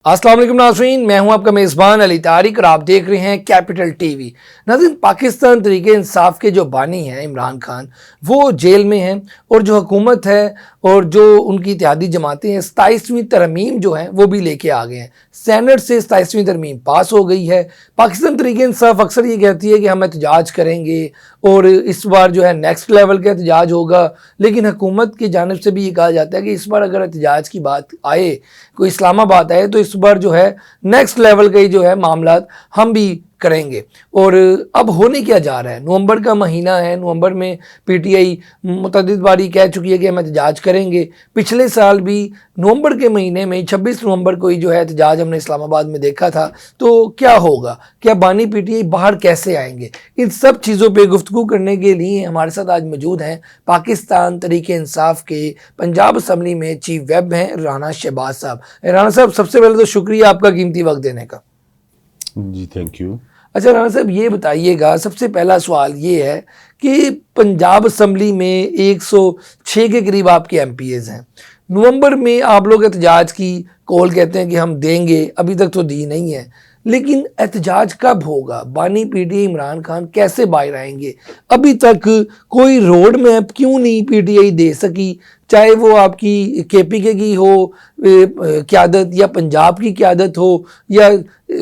अस्सलाम वालेकुम नाज़रीन, मैं हूं आपका मेज़बान अली तारिक और आप देख रहे हैं कैपिटल टीवी। नाज़रीन, पाकिस्तान तरीके इंसाफ के जो बानी हैं इमरान खान, वो जेल में हैं और जो हुकूमत है और जो उनकी इत्तेहादी जमातें हैं 27वीं तरमीम जो है वो भी लेके आ गए हैं। सेनेट से 27वीं तरमीम पास हो गई है। पाकिस्तान तरीके इंसाफ अक्सर ये कहती है कि हम एहतजाज करेंगे और इस बार जो है नेक्स्ट लेवल का एहतजाज होगा, लेकिन हुकूमत की जानिब से भी ये कहा जाता है कि इस बार अगर एहतजाज की बात आए, कोई इस्लामाबाद आए, तो इस बार जो है नेक्स्ट लेवल के जो है मामलात हम भी करेंगे। और अब होने क्या जा रहा है, नवंबर का महीना है, नवंबर में पीटीआई मुतअद्दिद बारी कह चुकी है कि हम एहतजाज करेंगे। पिछले साल भी नवंबर के महीने में 26 नवंबर को ही जो है एहतजाज हमने इस्लामाबाद में देखा था। तो क्या होगा, क्या बानी पीटीआई बाहर कैसे आएंगे, इन सब चीज़ों पर गुफ्तगू करने के लिए हमारे साथ आज मौजूद हैं पाकिस्तान तरीके इंसाफ के पंजाब असम्बली में चीफ वेब हैं राना शहबाज साहब। राना साहब, सबसे पहले तो शुक्रिया आपका कीमती वक्त देने का। जी थैंक यू। अच्छा राना साहब, ये बताइएगा, सबसे पहला सवाल ये है कि पंजाब असम्बली में 106 के करीब आपके एमपीएज हैं। नवंबर में आप लोग एहतजाज की कॉल कहते हैं कि हम देंगे, अभी तक तो दी नहीं है, लेकिन एहतजाज कब होगा? बानी पीटीआई इमरान खान कैसे बाहर आएंगे? अभी तक कोई रोड मैप क्यों नहीं पीटीआई दे सकी, चाहे वो आपकी केपीके की हो क़यादत या पंजाब की क़यादत हो या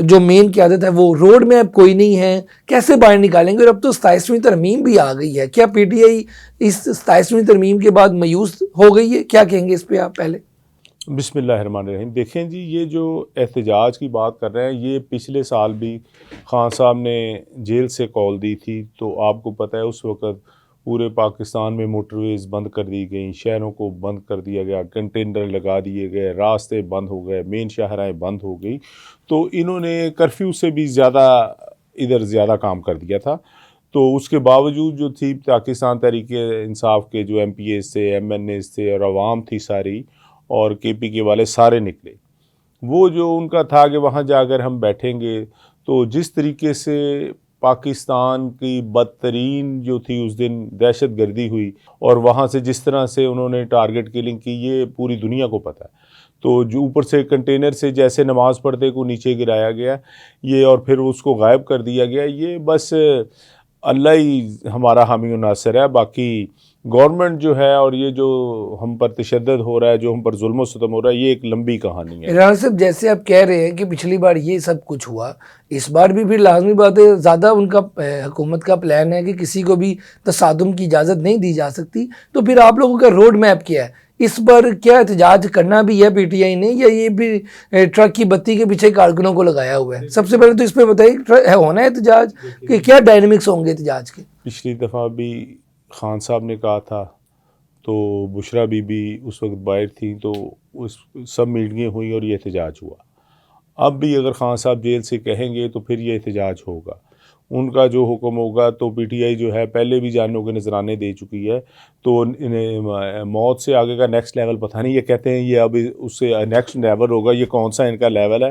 जो मेन क़यादत है, वो रोड मैप कोई नहीं है, कैसे बाहर निकालेंगे? और अब तो 27वीं तरमीम भी आ गई है, क्या पीटीआई इस 27वीं तरमीम के बाद मायूस हो गई है? क्या कहेंगे इस पर आप पहले? बिस्मिल्लाहिर्रहमानिर्रहीम। देखें जी, ये जो एहतजाज की बात कर रहे हैं, ये पिछले साल भी खान साहब ने जेल से कॉल दी थी। तो आपको पता है उस वक़्त पूरे पाकिस्तान में मोटरवेज़ बंद कर दी गई, शहरों को बंद कर दिया गया, कंटेनर लगा दिए गए, रास्ते बंद हो गए, मेन शाहराएँ बंद हो गई। तो इन्होंने कर्फ्यू से भी ज़्यादा काम कर दिया था। तो उसके बावजूद जो थी पाकिस्तान तहरीक इंसाफ के जो एमपीएस थे, एमएनएस थे और आवाम थी सारी, और केपीके वाले सारे निकले। वो जो उनका था कि वहाँ जाकर हम बैठेंगे, तो जिस तरीके से पाकिस्तान की बदतरीन जो थी उस दिन दहशत गर्दी हुई और वहाँ से जिस तरह से उन्होंने टारगेट किलिंग की, ये पूरी दुनिया को पता है। तो जो ऊपर से कंटेनर से जैसे नमाज़ पढ़ते को नीचे गिराया गया ये, और फिर उसको गायब कर दिया गया, ये बस अल्लाह ही हमारा हामी और नासिर है। बाकी गवर्नमेंट जो है और ये जो हम पर तशद्दुद हो रहा है, जो हम पर जुल्म सितम हो रहा है, ये एक लंबी कहानी है। राना साहब, जैसे आप कह रहे हैं कि पिछली बार ये सब कुछ हुआ, इस बार भी फिर लाजमी बात है, ज़्यादा उनका हुकूमत का प्लान है कि किसी को भी तसादुम की इजाज़त नहीं दी जा सकती। तो फिर आप लोगों का रोड मैप क्या है? इस बार क्या एहतजाज करना भी है पीटीआई ने, या ये भी ट्रक की बत्ती के पीछे कारकुनों को लगाया हुआ है? सबसे पहले तो इस पर बताइए, होना है एहतजाज कि क्या डायनेमिक्स होंगे एहतजाज के? पिछली दफ़ा भी खान साहब ने कहा था, तो बुशरा बीबी उस वक्त बाहर थी, तो उस सब मीटिंगें हुई और ये एहतजाज हुआ। अब भी अगर खान साहब जेल से कहेंगे तो फिर ये एहतजाज होगा। उनका जो हुक्म होगा, तो पीटीआई जो है पहले भी जानों के नजराने दे चुकी है। तो इन्हें मौत से आगे का नेक्स्ट लेवल पता नहीं, ये कहते हैं ये अब उससे नेक्स्ट लेवल होगा, ये कौन सा इनका लेवल है?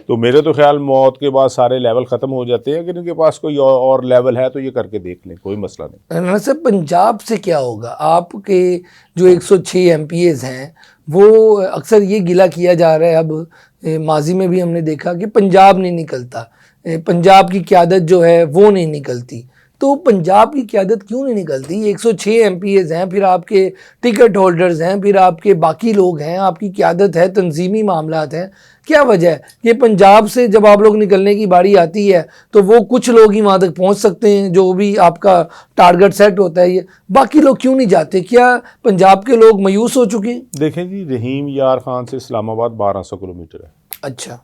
तो मेरे तो ख्याल मौत के बाद सारे लेवल ख़त्म हो जाते हैं। अगर इनके पास कोई और लेवल है तो ये करके देख लें, कोई मसला नहीं। सर, पंजाब से क्या होगा? आपके जो 106 एमपीएज हैं, वो अक्सर ये गिला किया जा रहा है, अब माजी में भी हमने देखा कि पंजाब नहीं निकलता, पंजाब की क़यादत जो है वो नहीं निकलती। तो पंजाब की क़यादत क्यों नहीं निकलती? 106 एमपीएज हैं, फिर आपके टिकट होल्डर्स हैं, फिर आपके बाकी लोग हैं, आपकी क़यादत है, तंजीमी मामलात हैं। क्या वजह है कि पंजाब से जब आप लोग निकलने की बारी आती है तो वो कुछ लोग ही वहाँ तक पहुँच सकते हैं, जो भी आपका टारगेट सेट होता है, ये बाकी लोग क्यों नहीं जाते? क्या पंजाब के लोग मायूस हो चुके हैं? देखें जी, रहीम यार खान से इस्लामाबाद 1200 किलोमीटर है। अच्छा।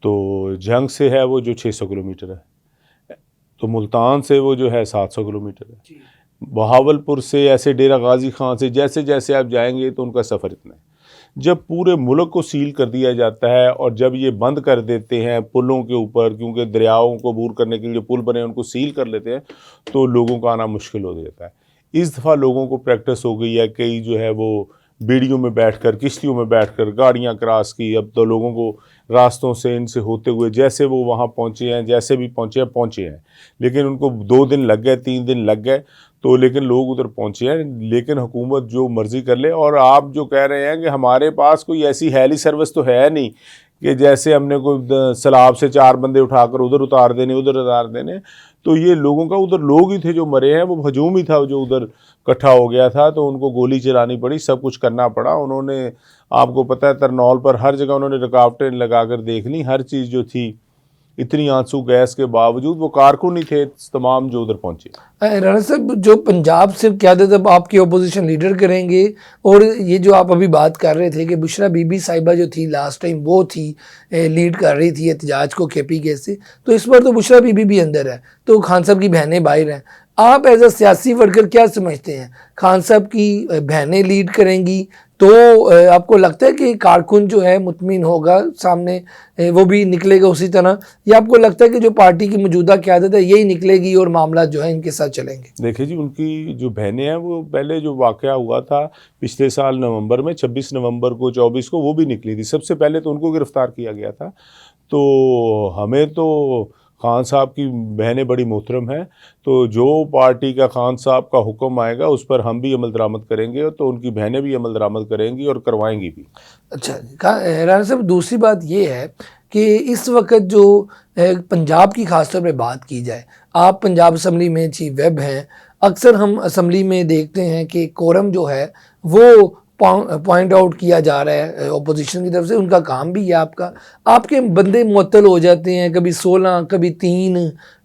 तो जंग से है वो जो 600 किलोमीटर है। तो मुल्तान से वो जो है 700 किलोमीटर है। बहावलपुर से ऐसे डेरा गाजी खान से जैसे जैसे आप जाएंगे तो उनका सफ़र इतना है। जब पूरे मुल्क को सील कर दिया जाता है और जब ये बंद कर देते हैं पुलों के ऊपर, क्योंकि दरियाओं को अबूर करने के लिए जो पुल बने उनको सील कर लेते हैं, तो लोगों का आना मुश्किल हो जाता है। इस दफ़ा लोगों को प्रैक्टिस हो गई है, कई जो है वो बेड़ियों में बैठकर, किश्तियों में बैठकर गाड़ियाँ क्रॉस की। अब तो लोगों को रास्तों से इनसे होते हुए जैसे वो वहाँ पहुँचे हैं, जैसे भी पहुँचे हैं, लेकिन उनको 2 दिन लग गए, 3 दिन लग गए, तो लेकिन लोग उधर पहुँचे हैं। लेकिन हुकूमत जो मर्ज़ी कर ले। और आप जो कह रहे हैं कि हमारे पास कोई ऐसी हेली सर्विस तो है नहीं कि जैसे हमने कोई सैलाब से 4 बंदे उठाकर उधर उतार देने। तो ये लोगों का, उधर लोग ही थे जो मरे हैं, वो हजूम ही था जो उधर इकट्ठा हो गया था, तो उनको गोली चलानी पड़ी, सब कुछ करना पड़ा। उन्होंने, आपको पता है, तरनौल पर हर जगह उन्होंने रुकावटें लगाकर देख ली, हर चीज़ जो थी, इतनी आंसू गैस के बावजूद वो कारकुन ही थे तमाम जो उधर पहुंचे। राणा साहब, जो पंजाब से क़यादत अब आपकी अपोजिशन लीडर करेंगे, और ये जो आप अभी बात कर रहे थे कि बुशरा बीबी साहिबा जो थी लास्ट टाइम, वो थी लीड कर रही थी एहतजाज को KPK से, तो इस बार तो बुशरा बीबी भी अंदर है, तो खान साहब की बहनें बाहर हैं। आप एज अ सियासी वर्कर क्या समझते हैं, खान साहब की बहनें लीड करेंगी तो आपको लगता है कि कारकुन जो है मुतमिन होगा, सामने वो भी निकलेगा उसी तरह, या आपको लगता है कि जो पार्टी की मौजूदा क़यादत है यही निकलेगी और मामला जो है इनके साथ चलेंगे? देखिए जी, उनकी जो बहनें हैं, वो पहले जो वाक़या हुआ था पिछले साल नवंबर में, 26 नवंबर को 24 को, वो भी निकली थी। सबसे पहले तो उनको गिरफ़्तार किया गया था। तो हमें तो खान साहब की बहनें बड़ी मोहतरम हैं, तो जो पार्टी का खान साहब का हुक्म आएगा उस पर हम भी अमल दरामद करेंगे, तो उनकी बहनें भी अमल दरामद करेंगी और करवाएंगी भी। अच्छा, राणा साहब, दूसरी बात ये है कि इस वक्त जो पंजाब की खासतौर पे बात की जाए, आप पंजाब असम्बली में चीफ वेब हैं, अक्सर हम असम्बली में देखते हैं कि कोरम जो है वो पॉइंट आउट किया जा रहा है ओपोजिशन की तरफ से, उनका काम भी है आपके बंदे मुअत्तल हो जाते हैं, कभी 16 कभी 3,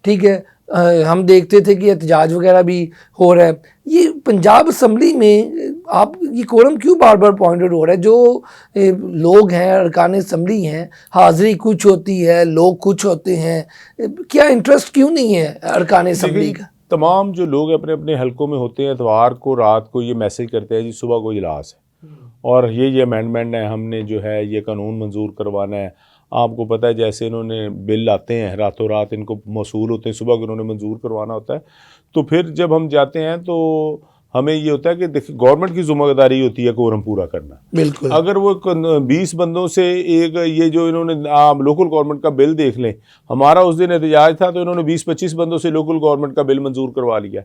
ठीक है। हम देखते थे कि एहतजाज वगैरह भी हो रहा है। ये पंजाब असम्बली में आप ये कोरम क्यों बार बार पॉइंट आउट हो रहा है? जो लोग हैं, अरकान असम्बली हैं, हाज़िरी कुछ होती है, लोग कुछ होते हैं, क्या इंटरेस्ट क्यों नहीं है अरकान असम्बली का? तमाम जो लोग अपने अपने हलकों में होते हैं, इतवार को रात को ये मैसेज करते हैं जी सुबह को इजलास है और ये अमेंडमेंट है, हमने जो है ये कानून मंजूर करवाना है। आपको पता है जैसे इन्होंने बिल आते हैं, रातों रात इनको मौसूल होते हैं, सुबह को इन्होंने मंजूर करवाना होता है। तो फिर जब हम जाते हैं तो हमें ये होता है कि देखिए, गवर्नमेंट की जिम्मेदारी होती है कोरम पूरा करना। बिल्कुल। अगर वो 20 बंदों से एक, ये जो इन्होंने लोकल गवर्नमेंट का बिल देख लें, हमारा उस दिन एहतजाज था तो इन्होंने 20-25 बंदों से लोकल गवर्नमेंट का बिल मंजूर करवा लिया।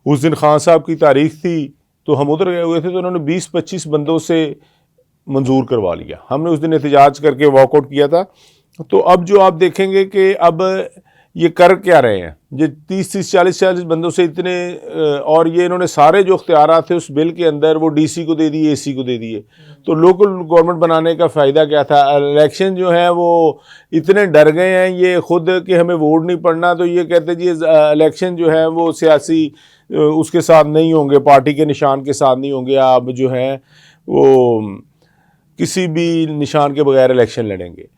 उस दिन खान साहब की तारीख थी तो हम उधर गए हुए थे, तो इन्होंने 20-25 बंदों से मंजूर करवा लिया। हमने उस दिन एहतजाज करके वॉकआउट किया था। तो अब जो आप देखेंगे कि अब ये कर क्या रहे हैं, ये 30-30, 40-40 बंदों से इतने, और ये इन्होंने सारे जो इख्तियारात थे उस बिल के अंदर वो DC को दे दिए, AC को दे दिए। तो लोकल गवर्नमेंट बनाने का फ़ायदा क्या था? इलेक्शन जो है वो इतने डर गए हैं ये खुद कि हमें वोट नहीं पड़ना, तो ये कहते जी इलेक्शन जो है वो सियासी उसके साथ नहीं होंगे, पार्टी के निशान के साथ नहीं होंगे, आप जो है वो किसी भी निशान के बगैर इलेक्शन लड़ेंगे।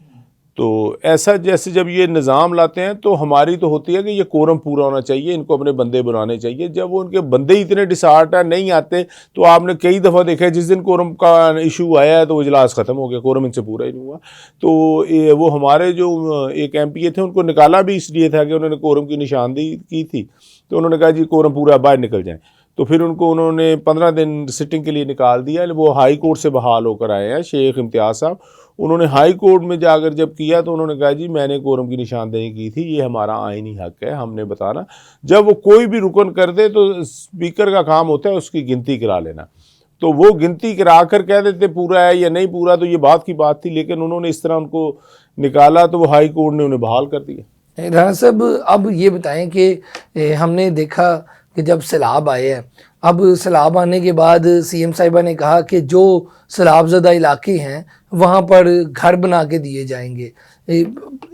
तो ऐसा जैसे जब ये निज़ाम लाते हैं तो हमारी तो होती है कि ये कोरम पूरा होना चाहिए, इनको अपने बंदे बनाने चाहिए। जब वो उनके बंदे इतने डिसार्ट है, नहीं आते, तो आपने कई दफ़ा देखा है जिस दिन कोरम का इशू आया है तो वो इजलास ख़त्म हो गया, कोरम इनसे पूरा ही नहीं हुआ। तो वो हमारे जो एक MPA थे उनको निकाला भी इसलिए था कि उन्होंने कोरम की निशानदेही की थी, तो उन्होंने कहा जी कोरम पूरा, बाहर निकल जाएँ। तो फिर उनको उन्होंने 15 दिन सिटिंग के लिए निकाल दिया। वो हाई कोर्ट से बहाल होकर आए हैं, शेख इम्तियाज़ साहब। उन्होंने हाई कोर्ट में जाकर जब किया तो उन्होंने कहा जी मैंने कोरम की निशानदेही की थी, ये हमारा आईनी हक है, हमने बताना। जब वो कोई भी रुकन कर दे तो स्पीकर का काम होता है उसकी गिनती करा लेना। तो वो गिनती करा कर कह देते पूरा है या नहीं पूरा, तो ये बात की बात थी, लेकिन उन्होंने इस तरह उनको निकाला तो वो हाई कोर्ट ने उन्हें बहाल कर दिया। राणा साहब, अब ये बताएं कि हमने देखा कि जब सैलाब आए हैं, अब सैलाब आने के बाद CM साहिबा ने कहा कि जो सैलाबज़दा इलाके हैं वहाँ पर घर बना के दिए जाएंगे।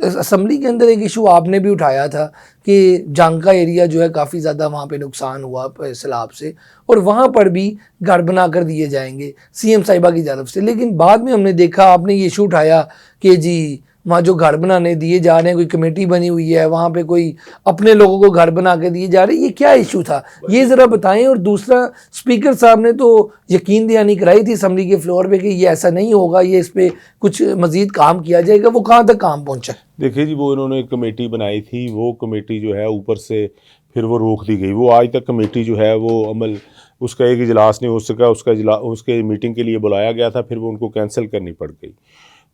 असम्बली के अंदर एक इशू आपने भी उठाया था कि जांका एरिया जो है काफ़ी ज़्यादा वहाँ पे नुकसान हुआ सैलाब से, और वहाँ पर भी घर बना कर दिए जाएंगे CM साहिबा की तरफ से। लेकिन बाद में हमने देखा आपने ये इशू उठाया कि जी वहाँ जो घर बनाने दिए जा रहे हैं, कोई कमेटी बनी हुई है, वहाँ पे कोई अपने लोगों को घर बना के दिए जा रहे हैं, ये क्या इशू था, ये ज़रा बताएं। और दूसरा, स्पीकर साहब ने तो यकीन दहानी कराई थी असम्बली के फ्लोर पे कि ये ऐसा नहीं होगा, ये इस पर कुछ मज़ीद काम किया जाएगा। वो कहाँ तक काम पहुँचा? देखिए जी, वो इन्होंने एक कमेटी बनाई थी, वो कमेटी जो है ऊपर से फिर वो रोक दी गई। वो आज तक कमेटी जो है वो अमल, उसका एक इजलास नहीं हो सका, उसके मीटिंग के लिए बुलाया गया था, फिर वो उनको कैंसिल करनी पड़ गई।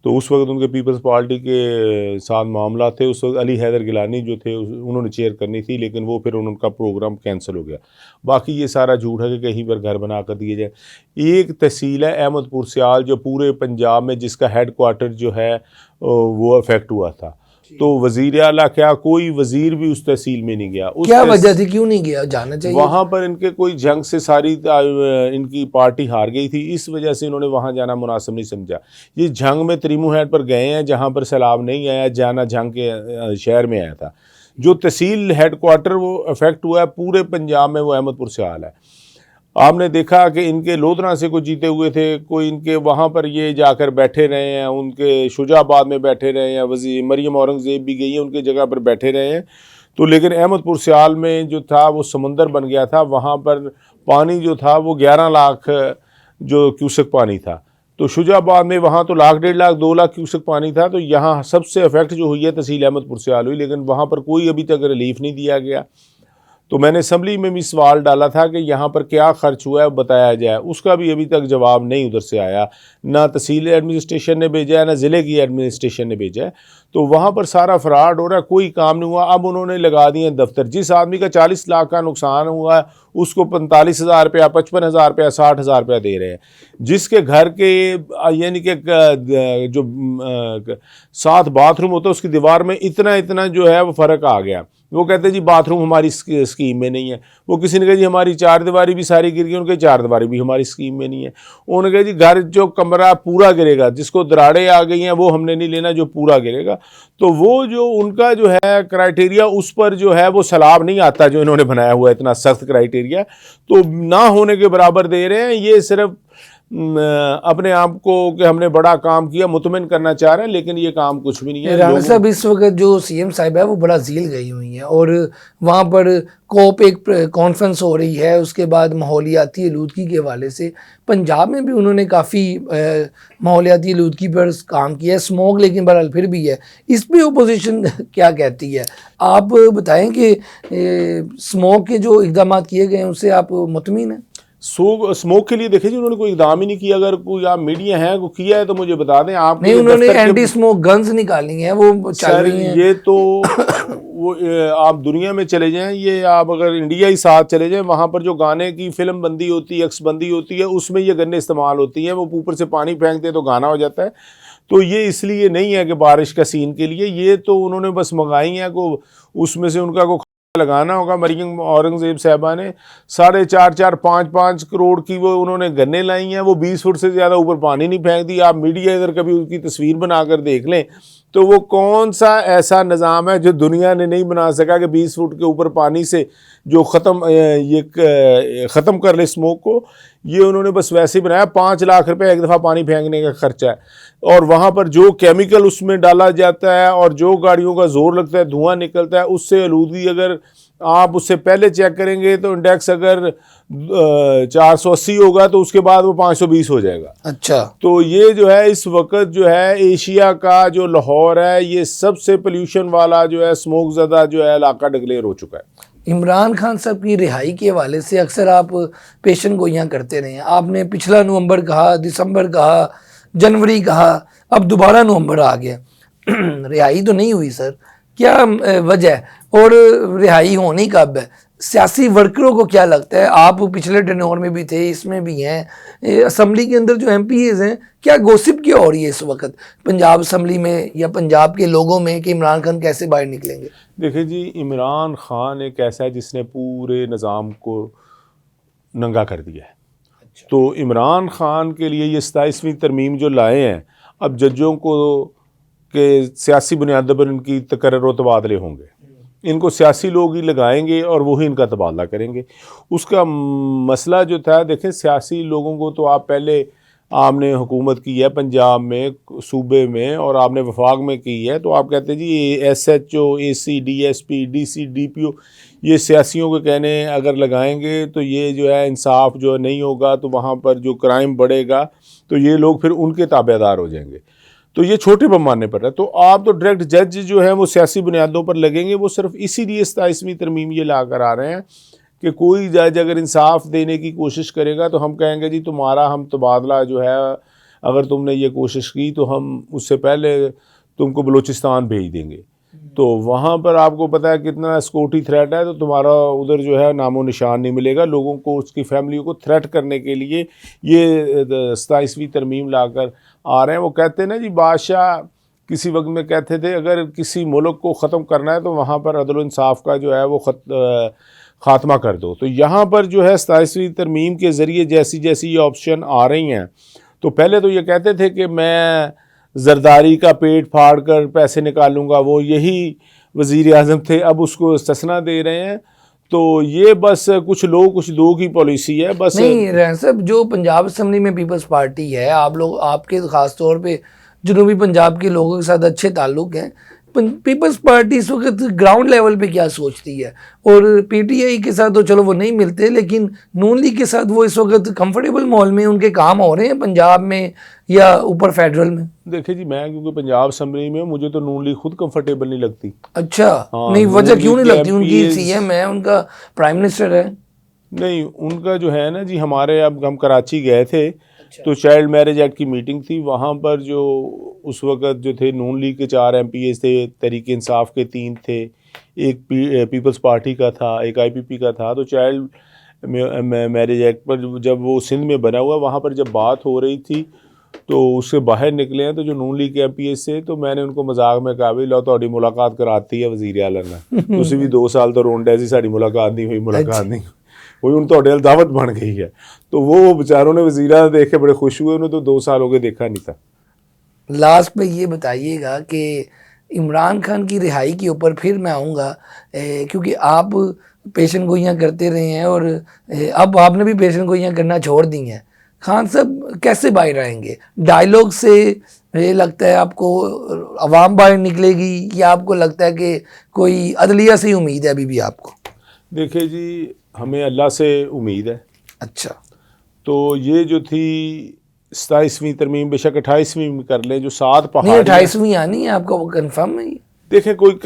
तो उस वक्त उनके पीपल्स पार्टी के साथ मामला थे। उस वक्त अली हैदर गिलानी जो थे उन्होंने चेयर करनी थी, लेकिन वो फिर उनका प्रोग्राम कैंसिल हो गया। बाकी ये सारा झूठ है कि कहीं पर घर बना कर दिए जाए। एक तहसील है अहमदपुर सियाल जो पूरे पंजाब में जिसका हेड क्वार्टर जो है वो अफेक्ट हुआ था। तो वजीर आला क्या कोई वजीर भी उस तहसील में नहीं गया। क्या वजह थी, क्यों नहीं गया? जाना चाहिए। वहाँ पर इनके कोई जंग से सारी इनकी पार्टी हार गई थी, इस वजह से इन्होंने वहाँ जाना मुनासिब नहीं समझा। ये जंग में त्रिमू हेड पर गए हैं जहाँ पर सैलाब नहीं आया, जाना जंग के शहर में आया था। जो तहसील हेड क्वार्टर वो अफेक्ट हुआ है पूरे पंजाब में, वो अहमदपुर सियाल है। आपने देखा कि इनके लोधरा से कोई जीते हुए थे, कोई इनके वहाँ पर ये जाकर बैठे रहे हैं, उनके शुजाबाद में बैठे रहे हैं, वज़ीर मरियम औरंगज़ेब भी गई है उनके जगह पर बैठे रहे हैं। तो लेकिन अहमदपुर सियाल में जो था वो समंदर बन गया था। वहाँ पर पानी जो था वो 11 लाख जो क्यूसेक पानी था। तो शुजाबाद में वहाँ तो लाख 1.5 लाख 2 लाख क्यूसेक पानी था। तो यहाँ सबसे अफेक्ट जो हुई है तहसील अहमदपुर सियाल हुई, लेकिन वहाँ पर कोई अभी तक रिलीफ नहीं दिया गया। तो मैंने असम्बली में भी सवाल डाला था कि यहाँ पर क्या खर्च हुआ है बताया जाए, उसका भी अभी तक जवाब नहीं उधर से आया। ना तहसील एडमिनिस्ट्रेशन ने भेजा है, ना ज़िले की एडमिनिस्ट्रेशन ने भेजा है। तो वहाँ पर सारा फ्रॉड हो रहा है, कोई काम नहीं हुआ। अब उन्होंने लगा दिए दफ्तर। जिस आदमी का 40 लाख का नुकसान हुआ है उसको 45,000 रुपया, 55,000 रुपया, 60,000 रुपया दे रहे हैं। जिसके घर के यानी कि जो 7 बाथरूम होता है उसकी दीवार में इतना इतना जो है वो फ़र्क आ गया। वो कहते हैं जी बाथरूम हमारी स्कीम में नहीं है। वो किसी ने कहा जी हमारी 4 दीवारी भी सारी गिर गई, उनके 4 दीवारी भी हमारी स्कीम में नहीं है। उन्होंने कहा जी घर जो कमरा पूरा गिरेगा, जिसको दराड़ें आ गई हैं वो हमने नहीं लेना, जो पूरा गिरेगा। तो वो जो उनका जो है क्राइटेरिया, उस पर जो है वो सैलाब नहीं आता जो इन्होंने बनाया हुआ है, इतना सख्त क्राइटेरिया तो ना होने के बराबर दे रहे हैं। ये सिर्फ अपने आप को कि हमने बड़ा काम किया मुतमिन करना चाह रहे हैं, लेकिन ये काम कुछ भी नहीं है। राणा साहब, इस वक्त जो सीएम साहिब है वो बड़ा झील गई हुई हैं और वहाँ पर कोप एक कॉन्फ्रेंस हो रही है, उसके बाद माहौलियाती आलूदगी के हवाले से पंजाब में भी उन्होंने काफ़ी माहौलियाती आलूदगी पर काम किया है। स्मोक लेकिन बहरहाल फिर भी है, इस पर अपोजिशन क्या कहती है? आप बताएं कि स्मोक के जो इक़दाम किए गए हैं उससे आप मुतमिन हैं? स्मोक के लिए देखे जी उन्होंने कोई इकदाम ही नहीं किया। अगर कोई आप मीडिया है को किया है तो मुझे बता दें। आप नहीं, उन्होंने एंटी स्मोक गन्स निकाली हैं, वो चल रही हैं। ये तो वो आप दुनिया में चले जाएं, ये आप अगर इंडिया ही साथ चले जाएं, वहाँ पर जो गाने की फिल्म बंदी होती है, अक्सबंदी होती है, उसमें ये गन्ने इस्तेमाल होती हैं। वो ऊपर से पानी फेंकते तो गाना हो जाता है। तो ये इसलिए नहीं है कि बारिश का सीन के लिए, ये तो उन्होंने बस मंगाई है को उसमें से उनका को लगाना होगा। मरियम औरंगज़ेब साहबा ने 4.5 5 करोड़ की वो उन्होंने गन्ने लाई हैं। वो 20 फुट से ज़्यादा ऊपर पानी नहीं फेंक दी। आप मीडिया इधर कभी उसकी तस्वीर बनाकर देख लें तो वो कौन सा ऐसा निज़ाम है जो दुनिया ने नहीं बना सका कि 20 फुट के ऊपर पानी से जो ख़त्म कर ले स्मोक को। ये उन्होंने बस वैसे ही बनाया। 5 लाख रुपए एक दफ़ा पानी फेंकने का खर्चा है, और वहाँ पर जो केमिकल उसमें डाला जाता है और जो गाड़ियों का जोर लगता है, धुआं निकलता है, उससे आलूदगी अगर आप उससे पहले चेक करेंगे तो इंडेक्स अगर 480 होगा तो उसके बाद वो 520 हो जाएगा। अच्छा, तो ये जो है इस वक्त जो है एशिया का जो लाहौर है ये सबसे पोल्यूशन वाला जो है स्मोक ज़दा जो है इलाका डिक्लेयर हो चुका है। इमरान खान साहब की रिहाई के हवाले से अक्सर आप पेशन गोइयाँ करते रहे हैं। आपने पिछला नवंबर कहा, दिसंबर कहा, जनवरी कहा, अब दोबारा नवंबर आ गया। रिहाई तो नहीं हुई सर, क्या वजह है और रिहाई होनी कब है? सियासी वर्करों को क्या लगता है? आप पिछले टेन्योर में भी थे, इसमें भी हैं, असम्बली के अंदर जो MPs हैं, क्या गॉसिप क्या हो रही है इस वक्त पंजाब असम्बली में या पंजाब के लोगों में कि इमरान खान कैसे बाहर निकलेंगे? देखिए जी, इमरान खान एक ऐसा है जिसने पूरे निज़ाम को नंगा कर दिया है। अच्छा। तो इमरान खान के लिए ये 27वीं तरमीम जो लाए हैं, अब जजों को के सियासी बुनियादों पर इनकी तकर्रुर व तबादले होंगे। इनको सियासी लोग ही लगाएंगे और वही इनका तबादला करेंगे। उसका मसला जो था, देखें सियासी लोगों को तो आप पहले आपने हुकूमत की है पंजाब में, सूबे में, और आपने वफाक में की है, तो आप कहते हैं जी SHO, AC, DSP, DC, DPO ये सियासियों के कहने अगर लगाएंगे तो ये जो है इंसाफ जो नहीं होगा, तो वहाँ पर जो क्राइम बढ़ेगा तो ये लोग फिर उनके ताबेदार हो जाएंगे। तो ये छोटे पैमाने पर है। तो आप तो डायरेक्ट जज जो है वो सियासी बुनियादों पर लगेंगे। वो सिर्फ इसीलिए 27वीं तरमीम ये ला कर आ रहे हैं कि कोई जज अगर इंसाफ देने की कोशिश करेगा तो हम कहेंगे जी तुम्हारा हम तबादला जो है अगर तुमने ये कोशिश की तो हम उससे पहले तुमको बलूचिस्तान भेज देंगे। तो वहाँ पर आपको पता है कितना सिक्योरिटी थ्रेट है, तो तुम्हारा उधर जो है नामो निशान नहीं मिलेगा। लोगों को, उसकी फैमिली को थ्रेट करने के लिए ये 27वीं तरमीम लाकर आ रहे हैं। वो कहते हैं ना जी, बादशाह किसी वक्त में कहते थे अगर किसी मुल्क को ख़त्म करना है तो वहाँ पर अदल इंसाफ का जो है वो ख़ात्मा कर दो। तो यहाँ पर जो है 27वीं तरमीम के ज़रिए जैसी जैसी ये ऑप्शन आ रही हैं, तो पहले तो ये कहते थे कि मैं जरदारी का पेट फाड़ कर पैसे निकालूंगा, वो यही वज़ीर आज़म थे, अब उसको इस्तिस्ना दे रहे हैं। तो ये बस कुछ लोग कुछ दो की पॉलिसी है बस। नहीं रहन साहब, जो पंजाब असम्बली में पीपल्स पार्टी है, आप लोग, आपके ख़ास तौर पे जनूबी पंजाब के लोगों के साथ अच्छे ताल्लुक हैं। पीपल्स पार्टी इस वक्त ग्राउंड लेवल पे क्या सोचती है? और पीटीआई के साथ तो चलो वो नहीं मिलते, लेकिन नून लीग के साथ वो इस वक्त कंफर्टेबल माहौल में उनके काम हो रहे हैं पंजाब में या ऊपर फेडरल में? देखिए जी, मैं क्योंकि पंजाब असम्बली में, मुझे तो नून लीग खुद कंफर्टेबल नहीं लगती। अच्छा, हाँ, नहीं वजह क्यों नहीं लगती? उनकी MPs सीएम है, उनका प्राइम मिनिस्टर है। नहीं, उनका जो है ना जी, हमारे, अब हम कराची गए थे तो चाइल्ड मैरिज एक्ट की मीटिंग थी। वहाँ पर जो उस वक़्त जो थे नून लीग के 4 MPs थे, तहरीक इंसाफ के 3 थे, एक पीपल्स पार्टी का था, एक IPP का था। तो चाइल्ड मैरिज एक्ट पर जब वो सिंध में बना हुआ, वहाँ पर जब बात हो रही थी तो उससे बाहर निकले हैं तो जो नून लीग के MPs से, तो मैंने उनको मजाक में कहा भी लो तुहाडी मुलाकात कराती है वज़ीर आला नाल, तुसीं भी 2 साल तो रोंडे सी, साडी मुलाकात नहीं हुई, मुलाकात नहीं हुई, वही उन तुहाडे नाल दावत बन गई है। तो वो बेचारों ने वज़ीरा देख के बड़े खुश हुए, उन्होंने तो 2 साल हो गए देखा नहीं था। लास्ट पे ये बताइएगा कि इमरान खान की रिहाई के ऊपर फिर मैं आऊँगा, क्योंकि आप पेशन गोइयाँ करते रहे हैं और अब आपने भी पेशन गोइयाँ करना छोड़ दी हैं। खान साहब कैसे बाहर आएंगे? डायलॉग से ये लगता है आपको अवाम बाहर निकलेगी, या आपको लगता है कि कोई अदलिया से ही उम्मीद है अभी भी आपको? देखिए जी, हमें अल्लाह से उम्मीद है। अच्छा, तो ये जो थी 27वीं तरमीम, बेशक 28वीं में कर लें, जो 7 नहीं पहाड़ 28वीं आनी है आपका, वो कन्फर्म है? देखें कोई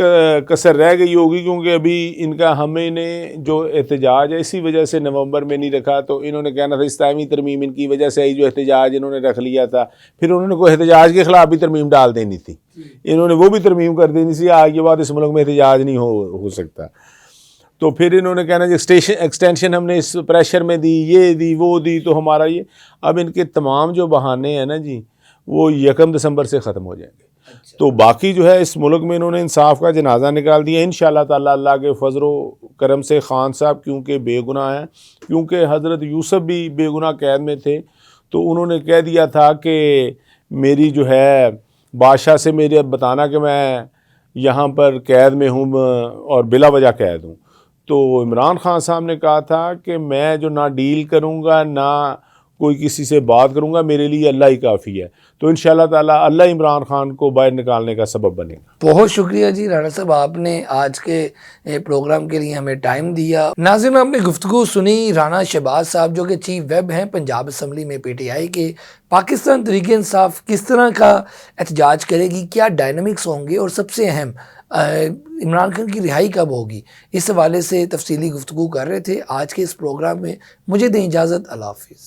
कसर रह गई होगी, क्योंकि अभी इनका हमें ने जो एहतजाज है इसी वजह से नवंबर में नहीं रखा। तो इन्होंने कहना था 27वीं तरमीम इनकी वजह से ही जो एहतजाज इन्होंने रख लिया था, फिर उन्होंने कोई एहतजाज के ख़िलाफ़ भी तरमीम डाल देनी थी, इन्होंने वो भी तरमीम कर देनी थी, आगे बाद इस मुल्क में एहतजाज नहीं हो सकता। तो फिर इन्होंने कहना जी एक्सटेंशन हमने इस प्रेशर में दी, ये दी, वो दी, तो हमारा ये, अब इनके तमाम जो बहाने हैं ना जी, वो 1 दिसंबर से ख़त्म हो जाएंगे। तो बाकी जो है इस मुल्क में इन्होंने इंसाफ का जनाजा निकाल दिया। इंशाअल्लाह ताला अल्लाह के फजलो करम से खान साहब क्योंकि बेगुनाह हैं, क्योंकि हज़रत यूसुफ भी बेगुनाह कैद में थे, तो उन्होंने कह दिया था कि मेरी जो है बादशाह से मेरे बताना कि मैं यहाँ पर कैद में हूँ और बिला वजह कैद हूँ। तो इमरान खान साहब ने कहा था कि मैं जो ना डील करूँगा ना कोई किसी से बात करूँगा, मेरे लिए अल्लाह ही काफ़ी है। तो इंशाअल्लाह ताला अल्लाह इमरान खान को बाहर निकालने का सबब बनेगा। बहुत शुक्रिया जी राणा साहब, आपने आज के प्रोग्राम के लिए हमें टाइम दिया। नाज़रीन, आपने गुफ्तगू सुनी राणा शहबाज साहब, जो कि चीफ वेब हैं पंजाब असम्बली में PTI के। पाकिस्तान तहरीक इंसाफ किस तरह का एहतजाज करेगी, क्या डायनामिक्स होंगे, और सबसे अहम इमरान खान की रिहाई कब होगी, इस हवाले से तफसीली गुफ्तगू कर रहे थे आज के इस प्रोग्राम में। मुझे दें इजाज़त, अल्लाह हाफ़िज़।